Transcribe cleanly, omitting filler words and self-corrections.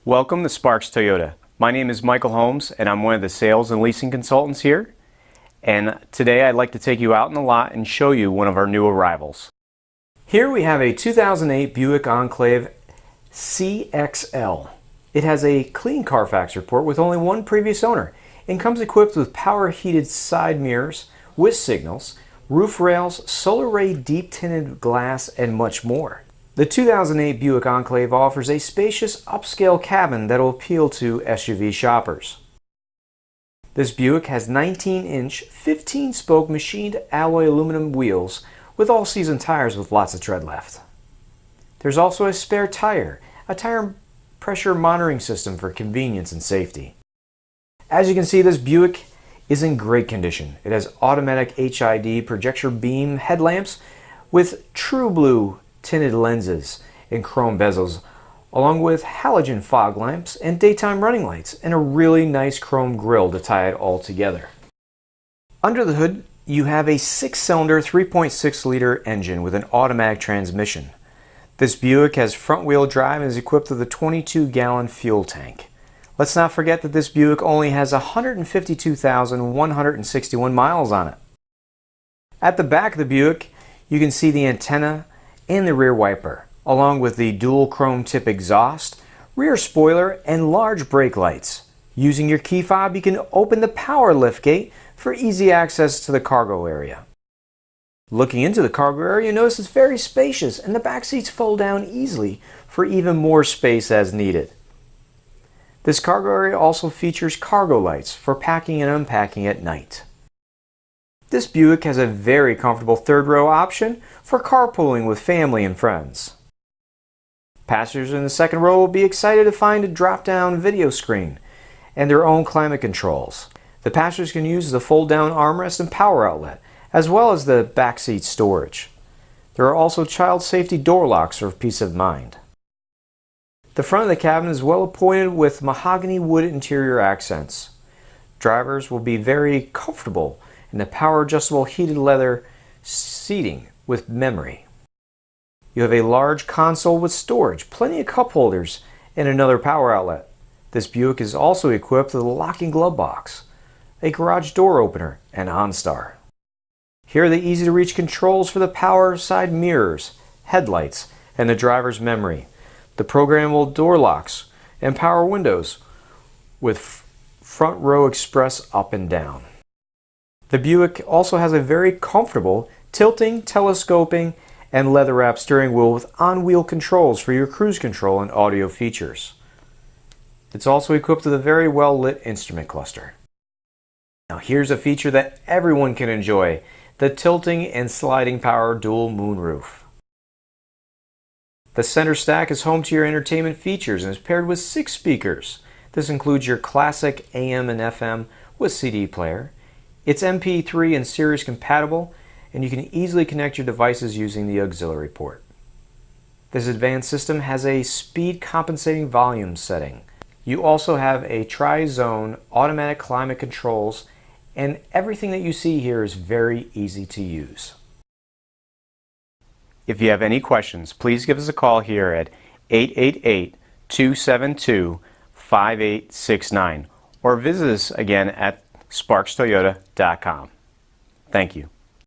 Welcome to Sparks Toyota. My name is Michael Holmes and I'm one of the sales and leasing consultants here. And today I'd like to take you out in the lot and show you one of our new arrivals. Here we have a 2008 Buick Enclave CXL. It has a clean Carfax report with only one previous owner and comes equipped with power heated side mirrors with signals, roof rails, solar ray deep tinted glass, and much more. The 2008 Buick Enclave offers a spacious upscale cabin that will appeal to SUV shoppers. This Buick has 19-inch, 15-spoke machined alloy aluminum wheels with all-season tires with lots of tread left. There's also a spare tire, a tire pressure monitoring system for convenience and safety. As you can see, this Buick is in great condition. It has automatic HID projector beam headlamps with true blue tinted lenses and chrome bezels, along with halogen fog lamps and daytime running lights, and a really nice chrome grille to tie it all together. Under the hood, you have a 6-cylinder 3.6-liter engine with an automatic transmission. This Buick has front-wheel drive and is equipped with a 22-gallon fuel tank. Let's not forget that this Buick only has 152,161 miles on it. At the back of the Buick, you can see the antenna and the rear wiper, along with the dual chrome tip exhaust, rear spoiler, and large brake lights. Using your key fob, you can open the power liftgate for easy access to the cargo area. Looking into the cargo area, you notice it's very spacious and the back seats fold down easily for even more space as needed. This cargo area also features cargo lights for packing and unpacking at night. This Buick has a very comfortable third row option for carpooling with family and friends. Passengers in the second row will be excited to find a drop-down video screen and their own climate controls. The passengers can use the fold-down armrest and power outlet, as well as the back seat storage. There are also child safety door locks for peace of mind. The front of the cabin is well appointed with mahogany wood interior accents. Drivers will be very comfortable in the power adjustable heated leather seating with memory. You have a large console with storage, plenty of cup holders, and another power outlet. This Buick is also equipped with a locking glove box, a garage door opener, and OnStar. Here are the easy to reach controls for the power side mirrors, headlights, and the driver's memory. The programmable door locks and power windows with front row express up and down. The Buick also has a very comfortable tilting, telescoping, and leather-wrapped steering wheel with on-wheel controls for your cruise control and audio features. It's also equipped with a very well-lit instrument cluster. Now here's a feature that everyone can enjoy, the tilting and sliding power dual moonroof. The center stack is home to your entertainment features and is paired with 6 speakers. This includes your classic AM and FM with CD player. It's MP3 and Sirius compatible, and you can easily connect your devices using the auxiliary port. This advanced system has a speed compensating volume setting. You also have a tri-zone automatic climate controls, and everything that you see here is very easy to use. If you have any questions, please give us a call here at 888-272-5869 or visit us again at sparkstoyota.com. Thank you.